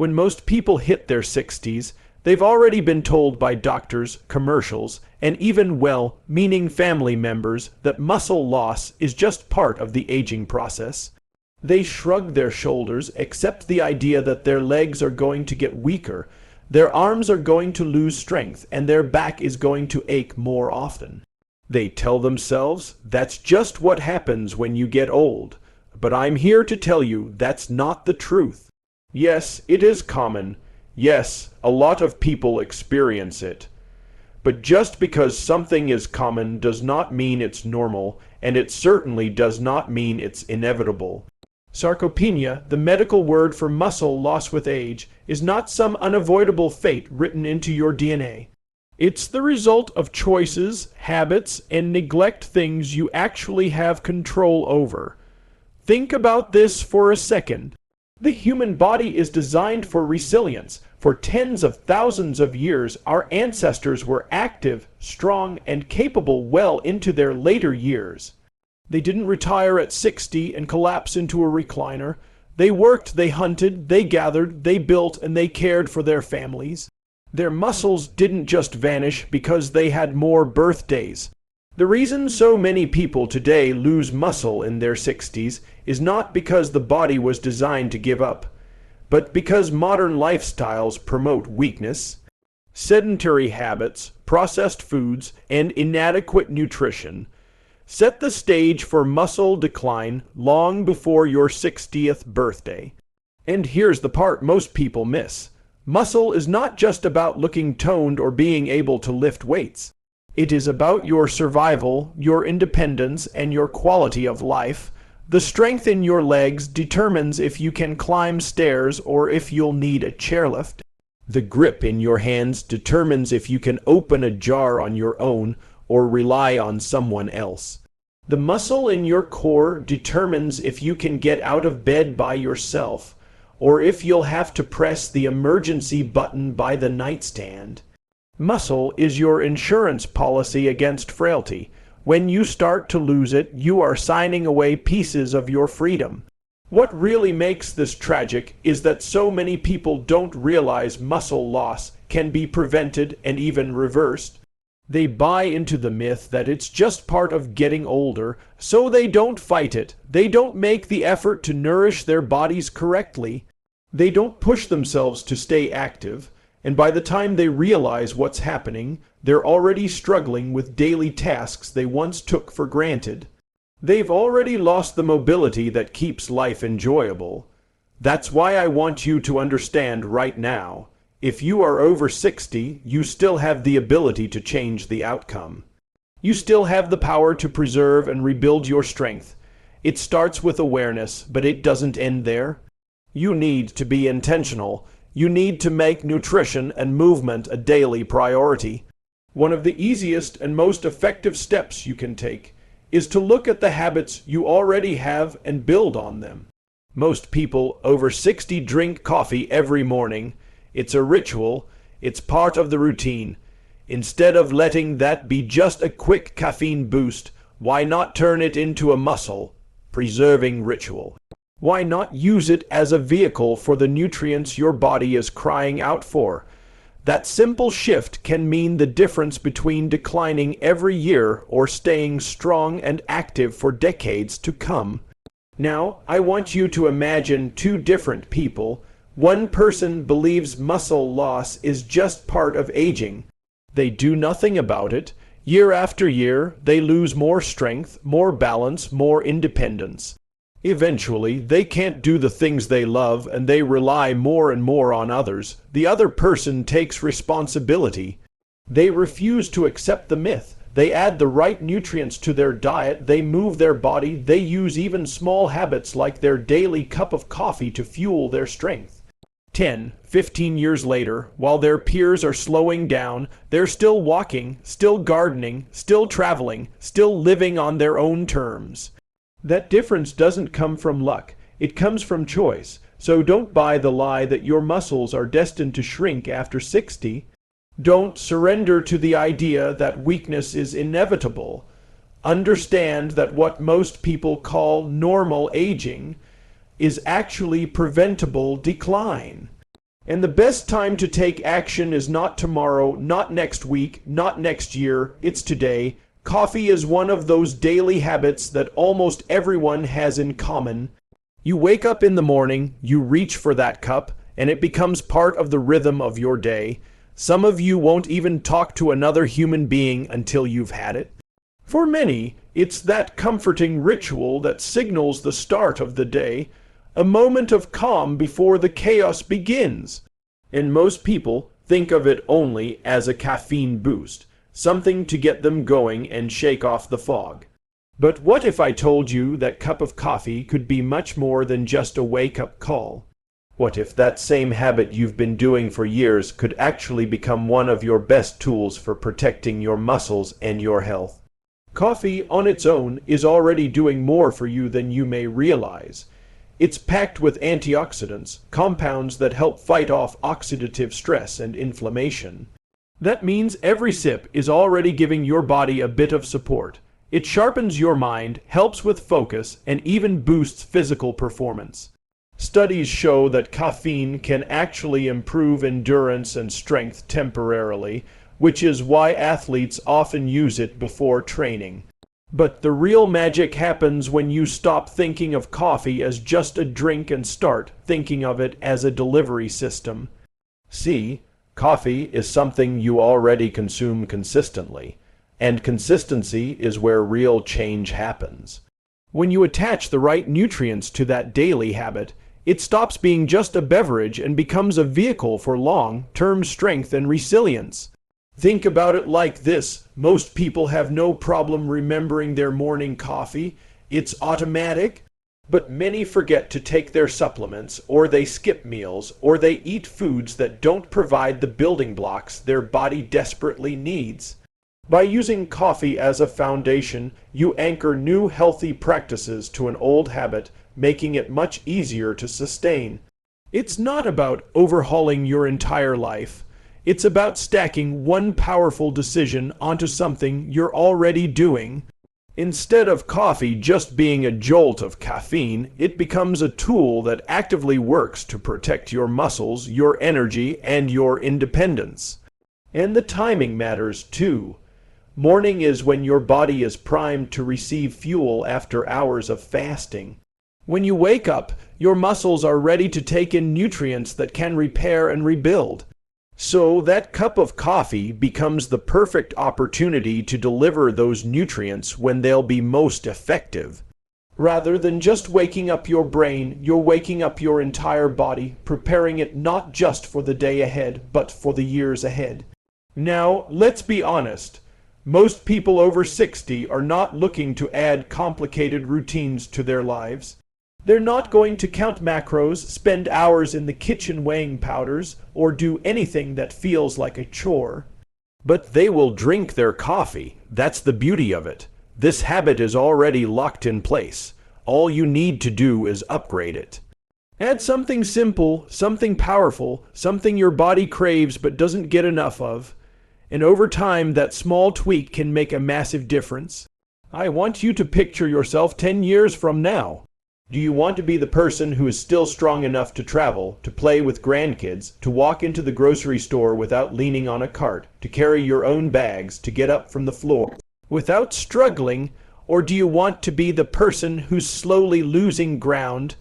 When most people hit their 60s, they've already been told by doctors, commercials, and even well-meaning family members that muscle loss is just part of the aging process. They shrug their shoulders, accept the idea that their legs are going to get weaker, their arms are going to lose strength, and their back is going to ache more often. They tell themselves that's just what happens when you get old. But I'm here to tell you that's not the truth. Yes, it is common. Yes, a lot of people experience it. But just because something is common does not mean it's normal, and it certainly does not mean it's inevitable. Sarcopenia, the medical word for muscle loss with age, is not some unavoidable fate written into your DNA. It's the result of choices, habits, and neglect things you actually have control over. Think about this for a second. The human body is designed for resilience. For tens of thousands of years, our ancestors were active, strong, and capable well into their later years. They didn't retire at 60 and collapse into a recliner. They worked, they hunted, they gathered, they built, and they cared for their families. Their muscles didn't just vanish because they had more birthdays. The reason so many people today lose muscle in their 60s is not because the body was designed to give up, but because modern lifestyles promote weakness. Sedentary habits, processed foods, and inadequate nutrition set the stage for muscle decline long before your 60th birthday. And here's the part most people miss. Muscle is not just about looking toned or being able to lift weights. It is about your survival, your independence, and your quality of life. The strength in your legs determines if you can climb stairs or if you'll need a chairlift. The grip in your hands determines if you can open a jar on your own or rely on someone else. The muscle in your core determines if you can get out of bed by yourself, or if you'll have to press the emergency button by the nightstand. Muscle is your insurance policy against frailty. When you start to lose it, you are signing away pieces of your freedom. What really makes this tragic is that so many people don't realize muscle loss can be prevented and even reversed. They buy into the myth that it's just part of getting older, so they don't fight it. They don't make the effort to nourish their bodies correctly. They don't push themselves to stay active. And by the time they realize what's happening, they're already struggling with daily tasks they once took for granted. They've already lost the mobility that keeps life enjoyable. That's why I want you to understand right now. If you are over 60, you still have the ability to change the outcome. You still have the power to preserve and rebuild your strength. It starts with awareness, but it doesn't end there. You need to be intentional. You need to make nutrition and movement a daily priority. One of the easiest and most effective steps you can take is to look at the habits you already have and build on them. Most people over 60 drink coffee every morning. It's a ritual. It's part of the routine. Instead of letting that be just a quick caffeine boost, why not turn it into a muscle-preserving ritual? Why not use it as a vehicle for the nutrients your body is crying out for? That simple shift can mean the difference between declining every year or staying strong and active for decades to come. Now, I want you to imagine two different people. One person believes muscle loss is just part of aging. They do nothing about it. Year after year, they lose more strength, more balance, more independence. Eventually, they can't do the things they love and they rely more and more on others. The other person takes responsibility. They refuse to accept the myth. They add the right nutrients to their diet. They move their body. They use even small habits like their daily cup of coffee to fuel their strength. 10, 15 years later, while their peers are slowing down, they're still walking, still gardening, still traveling, still living on their own terms. That difference doesn't come from luck. It comes from choice. So don't buy the lie that your muscles are destined to shrink after 60. Don't surrender to the idea that weakness is inevitable. Understand that what most people call normal aging is actually preventable decline. And the best time to take action is not tomorrow, not next week, not next year, it's today. Coffee is one of those daily habits that almost everyone has in common. You wake up in the morning, you reach for that cup, and it becomes part of the rhythm of your day. Some of you won't even talk to another human being until you've had it. For many, it's that comforting ritual that signals the start of the day, a moment of calm before the chaos begins. And most people think of it only as a caffeine boost, something to get them going and shake off the fog. But what if I told you that cup of coffee could be much more than just a wake-up call? What if that same habit you've been doing for years could actually become one of your best tools for protecting your muscles and your health? Coffee on its own is already doing more for you than you may realize. It's packed with antioxidants, compounds that help fight off oxidative stress and inflammation. That means every sip is already giving your body a bit of support. It sharpens your mind, helps with focus, and even boosts physical performance. Studies show that caffeine can actually improve endurance and strength temporarily, which is why athletes often use it before training. But the real magic happens when you stop thinking of coffee as just a drink and start thinking of it as a delivery system. See, coffee is something you already consume consistently, and consistency is where real change happens. When you attach the right nutrients to that daily habit, it stops being just a beverage and becomes a vehicle for long-term strength and resilience. Think about it like this. Most people have no problem remembering their morning coffee. It's automatic. But many forget to take their supplements, or they skip meals, or they eat foods that don't provide the building blocks their body desperately needs. By using coffee as a foundation, you anchor new healthy practices to an old habit, making it much easier to sustain. It's not about overhauling your entire life. It's about stacking one powerful decision onto something you're already doing. Instead of coffee just being a jolt of caffeine, it becomes a tool that actively works to protect your muscles, your energy, and your independence. And the timing matters too. Morning is when your body is primed to receive fuel after hours of fasting. When you wake up, your muscles are ready to take in nutrients that can repair and rebuild. So that cup of coffee becomes the perfect opportunity to deliver those nutrients when they'll be most effective. Rather than just waking up your brain, you're waking up your entire body, preparing it not just for the day ahead, but for the years ahead. Now, let's be honest. Most people over 60 are not looking to add complicated routines to their lives. They're not going to count macros, spend hours in the kitchen weighing powders, or do anything that feels like a chore. But they will drink their coffee. That's the beauty of it. This habit is already locked in place. All you need to do is upgrade it. Add something simple, something powerful, something your body craves but doesn't get enough of. And over time, that small tweak can make a massive difference. I want you to picture yourself 10 years from now. Do you want to be the person who is still strong enough to travel, to play with grandkids, to walk into the grocery store without leaning on a cart, to carry your own bags, to get up from the floor without struggling? Or do you want to be the person who's slowly losing ground,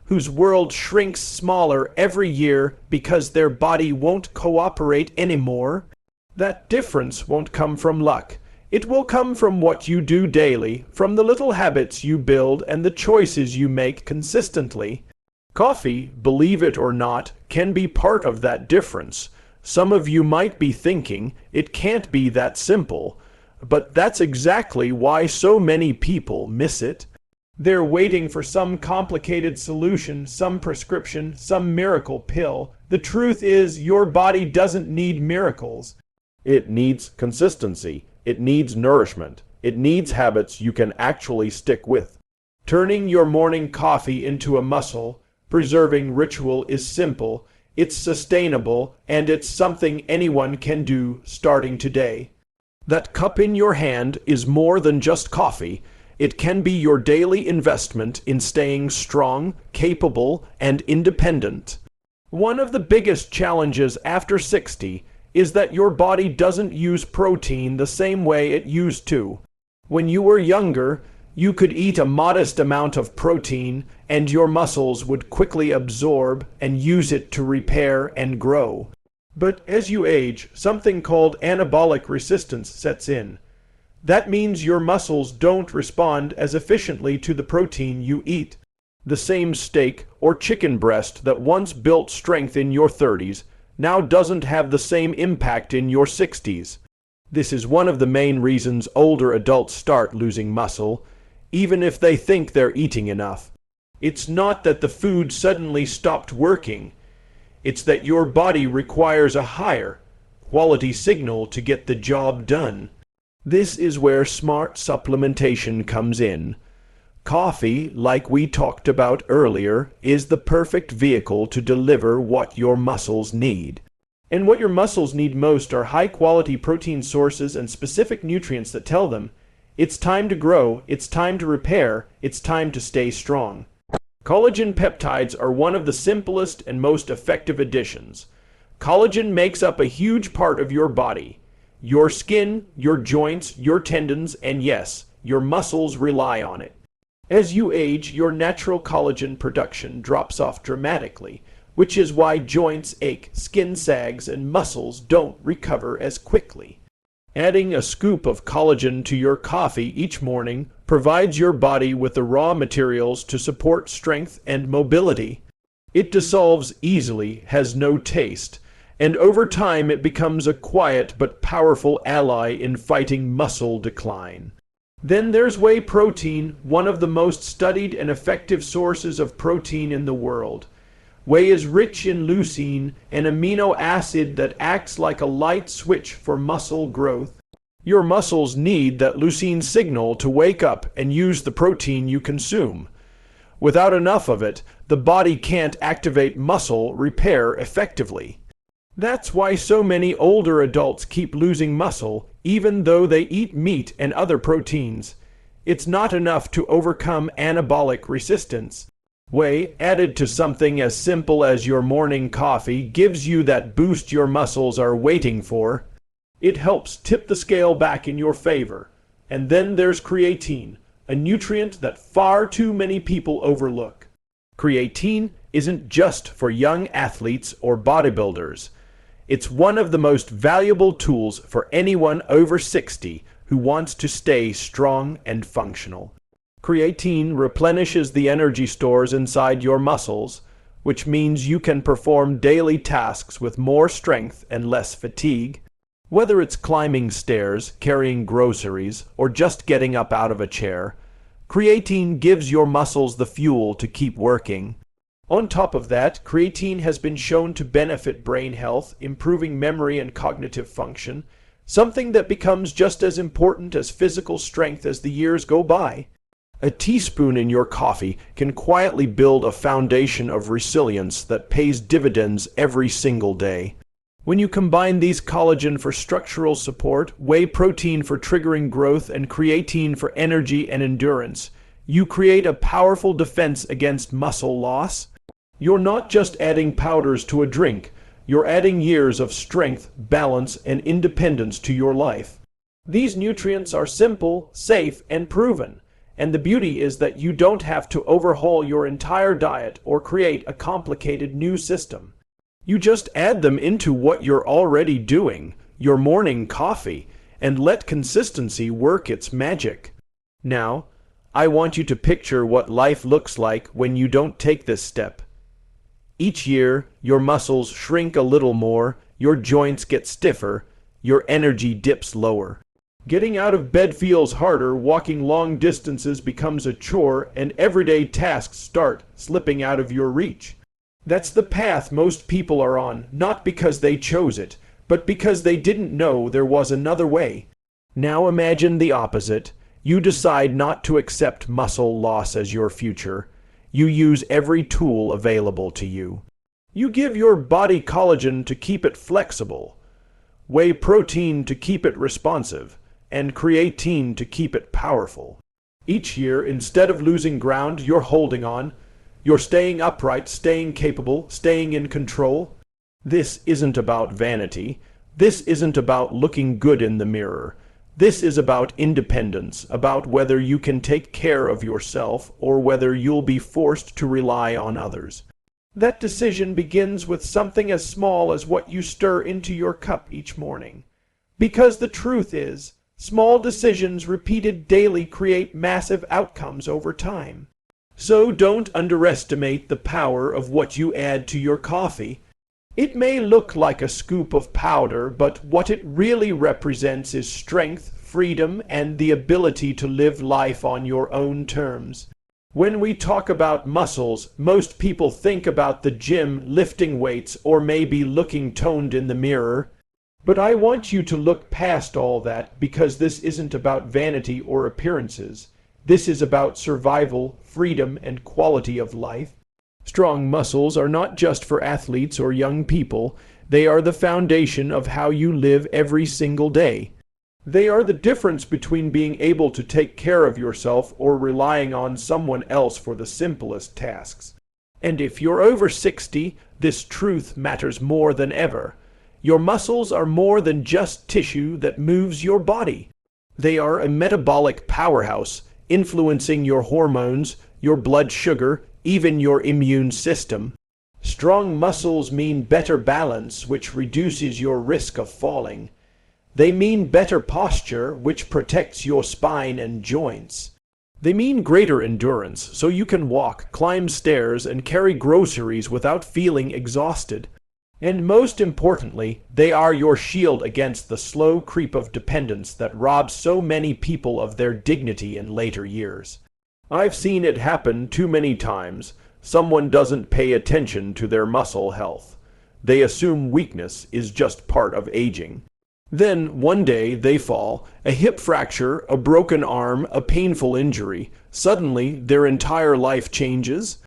whose world shrinks smaller every year because their body won't cooperate anymore? That difference won't come from luck. It will come from what you do daily, from the little habits you build and the choices you make consistently. Coffee, believe it or not, can be part of that difference. Some of you might be thinking, it can't be that simple. But that's exactly why so many people miss it. They're waiting for some complicated solution, some prescription, some miracle pill. The truth is, your body doesn't need miracles. It needs consistency. It needs nourishment. It needs habits you can actually stick with. Turning your morning coffee into a muscle-preserving ritual is simple, it's sustainable, and it's something anyone can do starting today. That cup in your hand is more than just coffee. It can be your daily investment in staying strong, capable, and independent. One of the biggest challenges after 60 is that your body doesn't use protein the same way it used to. When you were younger, you could eat a modest amount of protein and your muscles would quickly absorb and use it to repair and grow. But as you age, something called anabolic resistance sets in. That means your muscles don't respond as efficiently to the protein you eat. The same steak or chicken breast that once built strength in your 30s now doesn't have the same impact in your 60s. This is one of the main reasons older adults start losing muscle, even if they think they're eating enough. It's not that the food suddenly stopped working. It's that your body requires a higher quality signal to get the job done. This is where smart supplementation comes in. Coffee, like we talked about earlier, is the perfect vehicle to deliver what your muscles need. And what your muscles need most are high-quality protein sources and specific nutrients that tell them, it's time to grow, it's time to repair, it's time to stay strong. Collagen peptides are one of the simplest and most effective additions. Collagen makes up a huge part of your body. Your skin, your joints, your tendons, and yes, your muscles rely on it. As you age, your natural collagen production drops off dramatically, which is why joints ache, skin sags, and muscles don't recover as quickly. Adding a scoop of collagen to your coffee each morning provides your body with the raw materials to support strength and mobility. It dissolves easily, has no taste, and over time it becomes a quiet but powerful ally in fighting muscle decline. Then there's whey protein, one of the most studied and effective sources of protein in the world. Whey is rich in leucine, an amino acid that acts like a light switch for muscle growth. Your muscles need that leucine signal to wake up and use the protein you consume. Without enough of it, the body can't activate muscle repair effectively. That's why so many older adults keep losing muscle, even though they eat meat and other proteins. It's not enough to overcome anabolic resistance. Whey, added to something as simple as your morning coffee, gives you that boost your muscles are waiting for. It helps tip the scale back in your favor. And then there's creatine, a nutrient that far too many people overlook. Creatine isn't just for young athletes or bodybuilders. It's one of the most valuable tools for anyone over 60 who wants to stay strong and functional. Creatine replenishes the energy stores inside your muscles, which means you can perform daily tasks with more strength and less fatigue. Whether it's climbing stairs, carrying groceries, or just getting up out of a chair, creatine gives your muscles the fuel to keep working. On top of that, creatine has been shown to benefit brain health, improving memory and cognitive function, something that becomes just as important as physical strength as the years go by. A teaspoon in your coffee can quietly build a foundation of resilience that pays dividends every single day. When you combine these collagen for structural support, whey protein for triggering growth, and creatine for energy and endurance, you create a powerful defense against muscle loss. You're not just adding powders to a drink, you're adding years of strength, balance, and independence to your life. These nutrients are simple, safe, and proven, and the beauty is that you don't have to overhaul your entire diet or create a complicated new system. You just add them into what you're already doing, your morning coffee, and let consistency work its magic. Now, I want you to picture what life looks like when you don't take this step. Each year, your muscles shrink a little more, your joints get stiffer, your energy dips lower. Getting out of bed feels harder, walking long distances becomes a chore, and everyday tasks start slipping out of your reach. That's the path most people are on, not because they chose it, but because they didn't know there was another way. Now imagine the opposite. You decide not to accept muscle loss as your future. You use every tool available to you. You give your body collagen to keep it flexible, whey protein to keep it responsive, and creatine to keep it powerful. Each year, instead of losing ground, you're holding on. You're staying upright, staying capable, staying in control. This isn't about vanity. This isn't about looking good in the mirror. This is about independence, about whether you can take care of yourself or whether you'll be forced to rely on others. That decision begins with something as small as what you stir into your cup each morning. Because the truth is, small decisions repeated daily create massive outcomes over time. So don't underestimate the power of what you add to your coffee. It may look like a scoop of powder, but what it really represents is strength, freedom, and the ability to live life on your own terms. When we talk about muscles, most people think about the gym, lifting weights, or maybe looking toned in the mirror. But I want you to look past all that, because this isn't about vanity or appearances. This is about survival, freedom, and quality of life. Strong muscles are not just for athletes or young people. They are the foundation of how you live every single day. They are the difference between being able to take care of yourself or relying on someone else for the simplest tasks. And if you're over 60, this truth matters more than ever. Your muscles are more than just tissue that moves your body. They are a metabolic powerhouse, influencing your hormones, your blood sugar, even your immune system. Strong muscles mean better balance, which reduces your risk of falling. They mean better posture, which protects your spine and joints. They mean greater endurance, so you can walk, climb stairs, and carry groceries without feeling exhausted. And most importantly, they are your shield against the slow creep of dependence that robs so many people of their dignity in later years. I've seen it happen too many times. Someone doesn't pay attention to their muscle health. They assume weakness is just part of aging. Then, one day, they fall, a hip fracture, a broken arm, a painful injury. Suddenly, their entire life changes.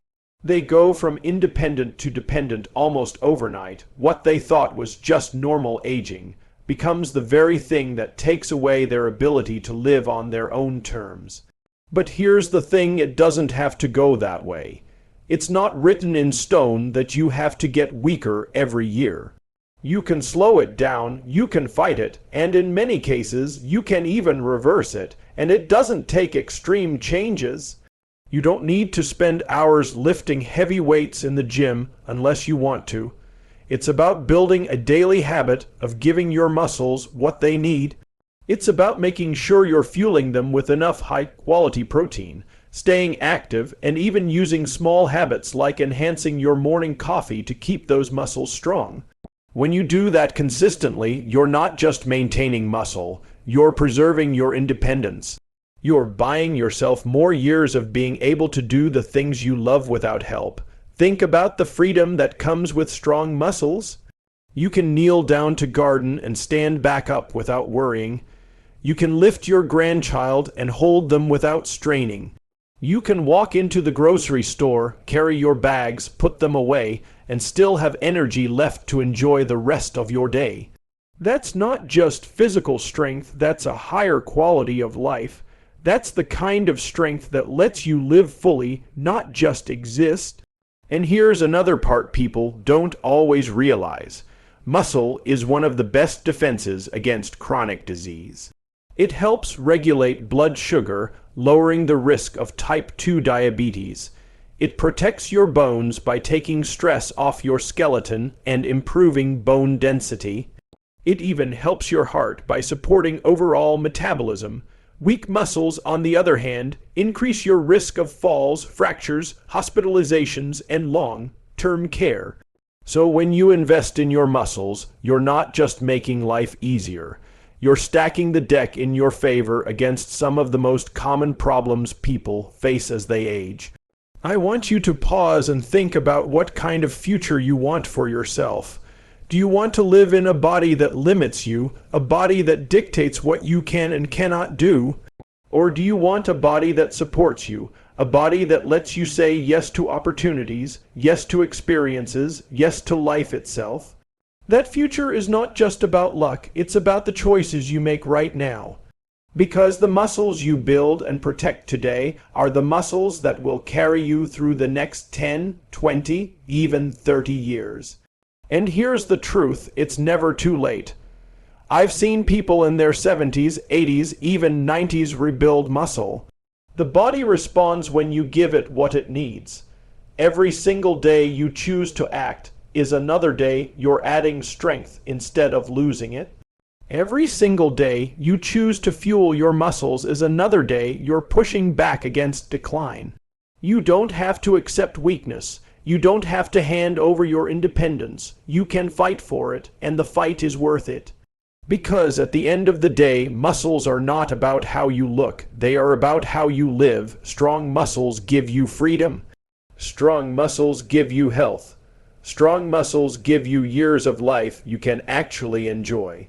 They go from independent to dependent almost overnight. What they thought was just normal aging becomes the very thing that takes away their ability to live on their own terms. But here's the thing, it doesn't have to go that way. It's not written in stone that you have to get weaker every year. You can slow it down, you can fight it, and in many cases, you can even reverse it, and it doesn't take extreme changes. You don't need to spend hours lifting heavy weights in the gym unless you want to. It's about building a daily habit of giving your muscles what they need. It's about making sure you're fueling them with enough high-quality protein, staying active, and even using small habits like enhancing your morning coffee to keep those muscles strong. When you do that consistently, you're not just maintaining muscle, you're preserving your independence. You're buying yourself more years of being able to do the things you love without help. Think about the freedom that comes with strong muscles. You can kneel down to garden and stand back up without worrying. You can lift your grandchild and hold them without straining. You can walk into the grocery store, carry your bags, put them away, and still have energy left to enjoy the rest of your day. That's not just physical strength, that's a higher quality of life. That's the kind of strength that lets you live fully, not just exist. And here's another part people don't always realize. Muscle is one of the best defenses against chronic disease. It helps regulate blood sugar, lowering the risk of type 2 diabetes. It protects your bones by taking stress off your skeleton and improving bone density. It even helps your heart by supporting overall metabolism. Weak muscles, on the other hand, increase your risk of falls, fractures, hospitalizations, and long-term care. So when you invest in your muscles, you're not just making life easier. You're stacking the deck in your favor against some of the most common problems people face as they age. I want you to pause and think about what kind of future you want for yourself. Do you want to live in a body that limits you, a body that dictates what you can and cannot do? Or do you want a body that supports you, a body that lets you say yes to opportunities, yes to experiences, yes to life itself? That future is not just about luck, it's about the choices you make right now. Because the muscles you build and protect today are the muscles that will carry you through the next 10, 20, even 30 years. And here's the truth, it's never too late. I've seen people in their 70s, 80s, even 90s rebuild muscle. The body responds when you give it what it needs. Every single day you choose to act is another day you're adding strength instead of losing it. Every single day you choose to fuel your muscles is another day you're pushing back against decline. You don't have to accept weakness. You don't have to hand over your independence. You can fight for it, and the fight is worth it. Because at the end of the day, muscles are not about how you look. They are about how you live. Strong muscles give you freedom. Strong muscles give you health. Strong muscles give you years of life you can actually enjoy.